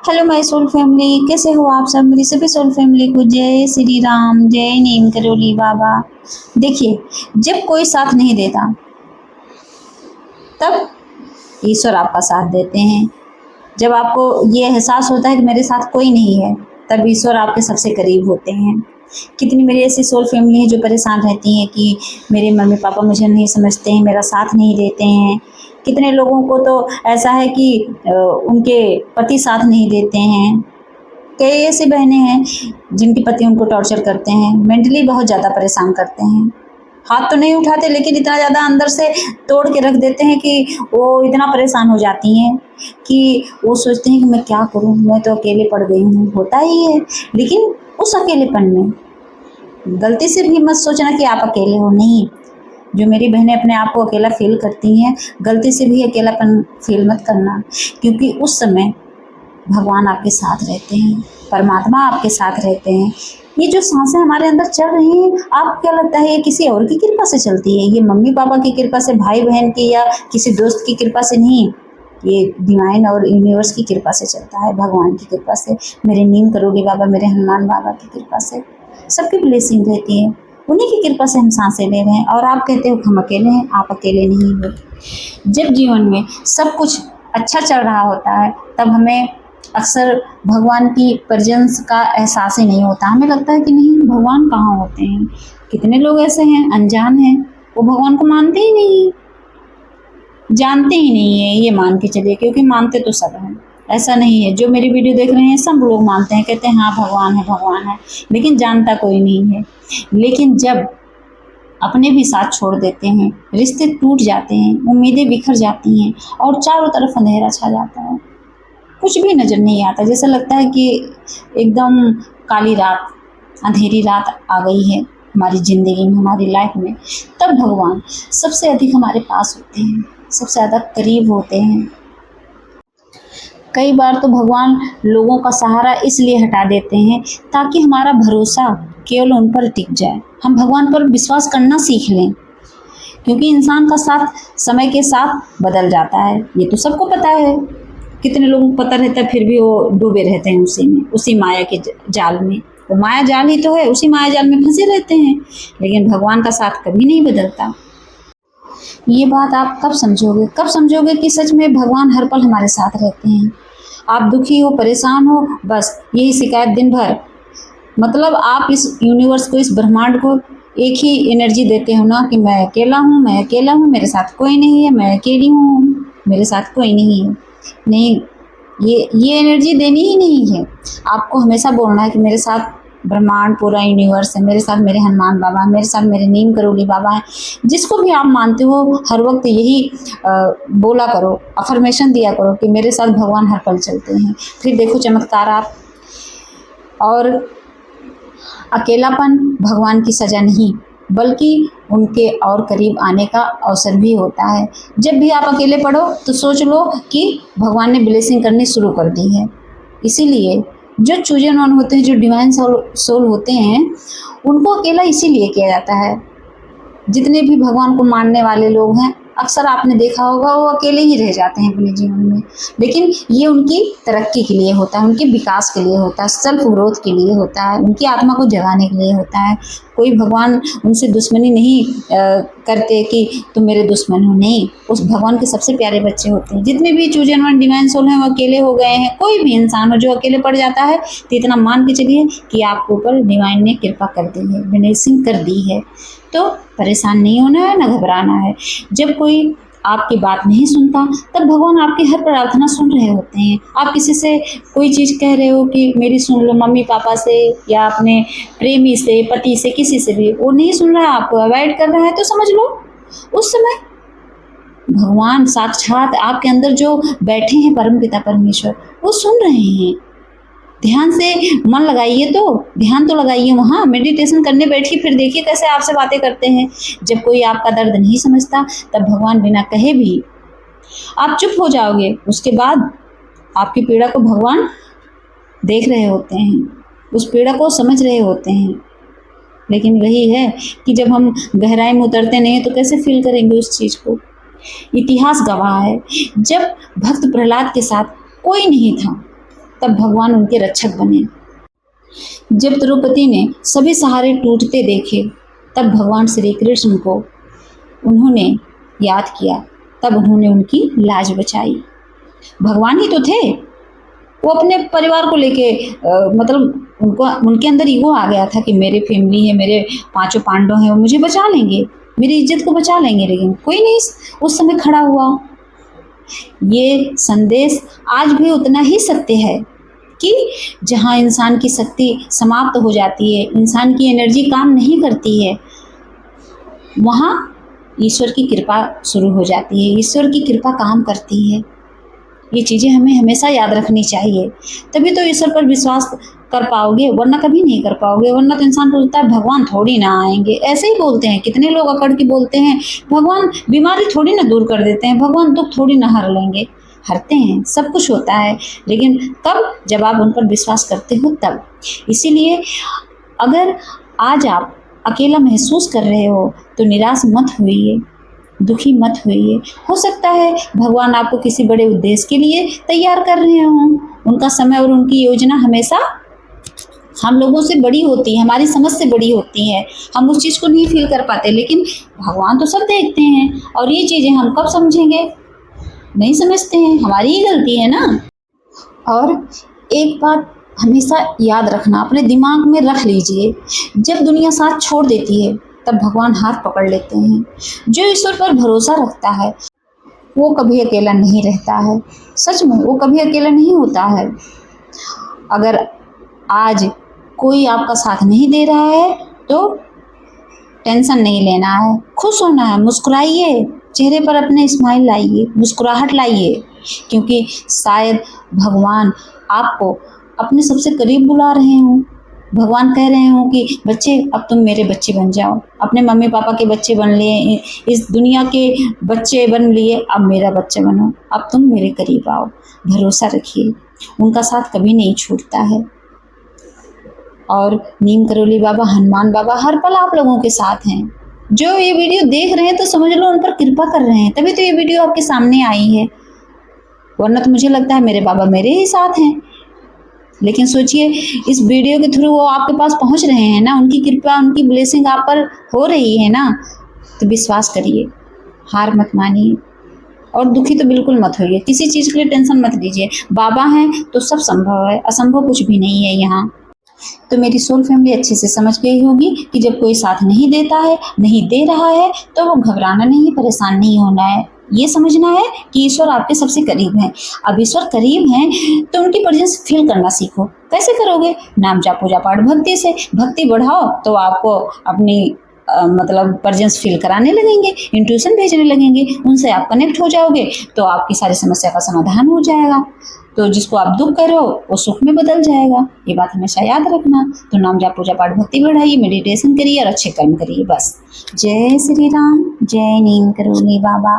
Hello my soul family, कैसे हो आप सब। मेरी सभी सोल फैमिली को जय श्री राम, जय नीम करोली बाबा। देखिए, जब कोई साथ नहीं देता तब ईश्वर आपका साथ देते हैं। जब आपको ये एहसास होता है कि मेरे साथ कोई नहीं है, तब ईश्वर आपके सबसे करीब होते हैं। कितनी मेरी ऐसी सोल फैमिली है जो परेशान रहती हैं कि मेरे मम्मी पापा मुझे नहीं समझते हैं, मेरा साथ नहीं देते हैं। कितने लोगों को तो ऐसा है कि उनके पति साथ नहीं देते हैं। कई ऐसी बहनें हैं जिनके पति उनको टॉर्चर करते हैं, मेंटली बहुत ज़्यादा परेशान करते हैं। हाथ तो नहीं उठाते लेकिन इतना ज़्यादा अंदर से तोड़ के रख देते हैं कि वो इतना परेशान हो जाती हैं कि वो सोचते हैं कि मैं क्या करूं, मैं तो अकेले पड़ गई हूँ। होता ही है, लेकिन उस अकेलेपन में गलती से भी मत सोचना कि आप अकेले हो। नहीं, जो मेरी बहनें अपने आप को अकेला फील करती हैं, गलती से भी अकेलापन फील मत करना, क्योंकि उस समय भगवान आपके साथ रहते हैं, परमात्मा आपके साथ रहते हैं। ये जो सांसें हमारे अंदर चल रही हैं, आपको क्या लगता है ये किसी और की कृपा से चलती है? ये मम्मी पापा की कृपा से, भाई बहन की या किसी दोस्त की कृपा से नहीं। ये डिवाइन और यूनिवर्स की कृपा से चलता है, भगवान की कृपा से, मेरे नीम करोली बाबा, मेरे हनुमान बाबा की कृपा से। सबकी ब्लेसिंग रहती है, उन्हीं की कृपा से हम सांसें ले रहे हैं। और आप कहते हो हम अकेले हैं, आप अकेले नहीं हो। जब जीवन में सब कुछ अच्छा चल रहा होता है, तब हमें अक्सर भगवान की प्रेजेंस का एहसास ही नहीं होता। हमें लगता है कि नहीं, भगवान कहाँ होते हैं। कितने लोग ऐसे हैं, अनजान हैं, वो भगवान को मानते ही नहीं, जानते ही नहीं है, ये मान के चलिए, क्योंकि मानते तो सब हैं। ऐसा नहीं है, जो मेरी वीडियो देख रहे हैं सब लोग मानते हैं, कहते हैं हाँ भगवान है भगवान है, लेकिन जानता कोई नहीं है। लेकिन जब अपने भी साथ छोड़ देते हैं, रिश्ते टूट जाते हैं, उम्मीदें बिखर जाती हैं और चारों तरफ अंधेरा छा जाता है, कुछ भी नज़र नहीं आता, जैसा लगता है कि एकदम काली रात, अंधेरी रात आ गई है हमारी ज़िंदगी में, हमारी लाइफ में। तब भगवान सबसे अधिक हमारे पास होते हैं, सबसे ज़्यादा करीब होते हैं। कई बार तो भगवान लोगों का सहारा इसलिए हटा देते हैं ताकि हमारा भरोसा केवल उन पर टिक जाए, हम भगवान पर विश्वास करना सीख लें। क्योंकि इंसान का साथ समय के साथ बदल जाता है, ये तो सबको पता है। कितने लोगों को पता रहता है फिर भी वो डूबे रहते हैं उसी में, उसी माया के जाल में। वो माया जाल ही तो है, उसी माया जाल में फंसे रहते हैं। लेकिन भगवान का साथ कभी नहीं बदलता। ये बात आप कब समझोगे, कब समझोगे कि सच में भगवान हर पल हमारे साथ रहते हैं। आप दुखी हो, परेशान हो, बस यही शिकायत दिन भर, मतलब आप इस यूनिवर्स को, इस ब्रह्मांड को एक ही एनर्जी देते हो ना कि मैं अकेला हूँ, मैं अकेला हूँ, मेरे साथ कोई नहीं है, मैं अकेली हूँ, मेरे साथ कोई नहीं है। नहीं, ये एनर्जी देनी ही नहीं है। आपको हमेशा बोलना है कि मेरे साथ ब्रह्मांड, पूरा यूनिवर्स है, मेरे साथ मेरे हनुमान बाबा हैं, मेरे साथ मेरे नीम करोली बाबा हैं। जिसको भी आप मानते हो, हर वक्त यही बोला करो, अफर्मेशन दिया करो कि मेरे साथ भगवान हर पल चलते हैं। फिर देखो चमत्कार आप। और अकेलापन भगवान की सज़ा नहीं, बल्कि उनके और करीब आने का अवसर भी होता है। जब भी आप अकेले पड़ो तो सोच लो कि भगवान ने ब्लेसिंग करनी शुरू कर दी है। इसीलिए जो चूजन वन होते हैं, जो डिवाइन सोल होते हैं, उनको अकेला इसीलिए किया जाता है। जितने भी भगवान को मानने वाले लोग हैं, अक्सर आपने देखा होगा वो अकेले ही रह जाते हैं अपने जीवन में। लेकिन ये उनकी तरक्की के लिए होता है, उनके विकास के लिए होता है, सेल्फ ग्रोथ के लिए होता है, उनकी आत्मा को जगाने के लिए होता है। कोई भगवान उनसे दुश्मनी नहीं करते कि तुम मेरे दुश्मन हो, नहीं। उस भगवान के सबसे प्यारे बच्चे होते हैं। जितने भी चूजन वन डिवाइन सोल हैं वो अकेले हो गए हैं। कोई भी इंसान हो जो अकेले पड़ जाता है तो इतना मान के चलिए कि आपके ऊपर डिवाइन ने कृपा कर दी है, ब्लेसिंग कर दी है। तो परेशान नहीं होना है, ना घबराना है। जब कोई आपकी बात नहीं सुनता, तब भगवान आपकी हर प्रार्थना सुन रहे होते हैं। आप किसी से कोई चीज़ कह रहे हो कि मेरी सुन लो, मम्मी पापा से या अपने प्रेमी से, पति से, किसी से भी, वो नहीं सुन रहा है, आपको अवॉइड कर रहा है, तो समझ लो उस समय भगवान साक्षात आपके अंदर जो बैठे हैं, परमपिता परमेश्वर, वो सुन रहे हैं। ध्यान से मन लगाइए, तो ध्यान तो लगाइए वहाँ, मेडिटेशन करने बैठिए, फिर देखिए कैसे आपसे बातें करते हैं। जब कोई आपका दर्द नहीं समझता, तब भगवान बिना कहे भी आप चुप हो जाओगे। उसके बाद आपकी पीड़ा को भगवान देख रहे होते हैं, उस पीड़ा को समझ रहे होते हैं। लेकिन वही है कि जब हम गहराई में उतरते नहीं तो कैसे फील करेंगे उस चीज़ को। इतिहास गवाह है, जब भक्त प्रहलाद के साथ कोई नहीं था, तब भगवान उनके रक्षक बने। जब द्रौपदी ने सभी सहारे टूटते देखे, तब भगवान श्री कृष्ण को उन्होंने याद किया, तब उन्होंने उनकी लाज बचाई। भगवान ही तो थे, वो अपने परिवार को लेके मतलब उनके अंदर ईगो आ गया था कि मेरे फैमिली है, मेरे पांचों पांडव हैं, वो मुझे बचा लेंगे, मेरी इज्जत को बचा लेंगे, लेकिन कोई नहीं उस समय खड़ा हुआ। ये संदेश आज भी उतना ही सत्य है कि जहाँ इंसान की शक्ति समाप्त हो जाती है, इंसान की एनर्जी काम नहीं करती है, वहाँ ईश्वर की कृपा शुरू हो जाती है, ईश्वर की कृपा काम करती है। ये चीज़ें हमें हमेशा याद रखनी चाहिए, तभी तो ईश्वर पर विश्वास कर पाओगे, वरना कभी नहीं कर पाओगे। वरना तो इंसान बोलता है भगवान थोड़ी ना आएंगे, ऐसे ही बोलते हैं, कितने लोग अकड़ के बोलते हैं भगवान बीमारी थोड़ी ना दूर कर देते हैं, भगवान दुख थोड़ी ना हर लेंगे। हरते हैं, सब कुछ होता है, लेकिन कब, जब आप उन पर विश्वास करते हो तब। इसीलिए अगर आज आप अकेला महसूस कर रहे हो तो निराश मत होइए, दुखी मत होइए। हो सकता है भगवान आपको किसी बड़े उद्देश्य के लिए तैयार कर रहे हों। उनका समय और उनकी योजना हमेशा हम लोगों से बड़ी होती है, हमारी समझ से बड़ी होती है। हम उस चीज़ को नहीं फील कर पाते, लेकिन भगवान तो सब देखते हैं, और ये चीज़ें हम कब समझेंगे, नहीं समझते हैं, हमारी ही गलती है ना। और एक बात हमेशा याद रखना, अपने दिमाग में रख लीजिए, जब दुनिया साथ छोड़ देती है तब भगवान हाथ पकड़ लेते हैं। जो ईश्वर पर भरोसा रखता है वो कभी अकेला नहीं रहता है, सच में वो कभी अकेला नहीं होता है। अगर आज कोई आपका साथ नहीं दे रहा है तो टेंशन नहीं लेना है, खुश होना है, मुस्कुराइए, चेहरे पर अपने स्माइल लाइए, मुस्कुराहट लाइए, क्योंकि शायद भगवान आपको अपने सबसे करीब बुला रहे हों। भगवान कह रहे हों कि बच्चे अब तुम मेरे बच्चे बन जाओ, अपने मम्मी पापा के बच्चे बन लिए, इस दुनिया के बच्चे बन लिए, अब मेरा बच्चा बनो, अब तुम मेरे करीब आओ। भरोसा रखिए, उनका साथ कभी नहीं छूटता है। और नीम करोली बाबा, हनुमान बाबा हर पल आप लोगों के साथ हैं। जो ये वीडियो देख रहे हैं तो समझ लो उन पर कृपा कर रहे हैं, तभी तो ये वीडियो आपके सामने आई है, वरना तो मुझे लगता है मेरे बाबा मेरे ही साथ हैं। लेकिन सोचिए, इस वीडियो के थ्रू वो आपके पास पहुंच रहे हैं ना, उनकी कृपा, उनकी ब्लेसिंग आप पर हो रही है ना, तो विश्वास करिए, हार मत मानिए, और दुखी तो बिल्कुल मत होइए, किसी चीज़ के लिए टेंशन मत लीजिए। बाबा हैं तो सब संभव है, असंभव कुछ भी नहीं है यहाँ। तो मेरी सोल फैमिली अच्छे से समझ गई होगी कि जब कोई साथ नहीं देता है, नहीं दे रहा है, तो वो घबराना नहीं, परेशान नहीं होना है, ये समझना है कि ईश्वर आपके सबसे करीब हैं। अब ईश्वर करीब हैं तो उनकी प्रेजेंस फील करना सीखो। कैसे करोगे? नाम जाप, पूजा पाठ, भक्ति से। भक्ति बढ़ाओ तो आपको अपनी मतलब प्रेजेंस फील कराने लगेंगे, इंट्यूशन भेजने लगेंगे, उनसे आप कनेक्ट हो जाओगे तो आपकी सारी समस्या का समाधान हो जाएगा। तो जिसको आप दुख कर रहे हो वो सुख में बदल जाएगा, ये बात हमेशा याद रखना। तो नाम जाप, पूजा पाठ, भक्ति बढ़ाइए, मेडिटेशन करिए और अच्छे कर्म करिए बस। जय श्री राम, जय नीम करोली बाबा।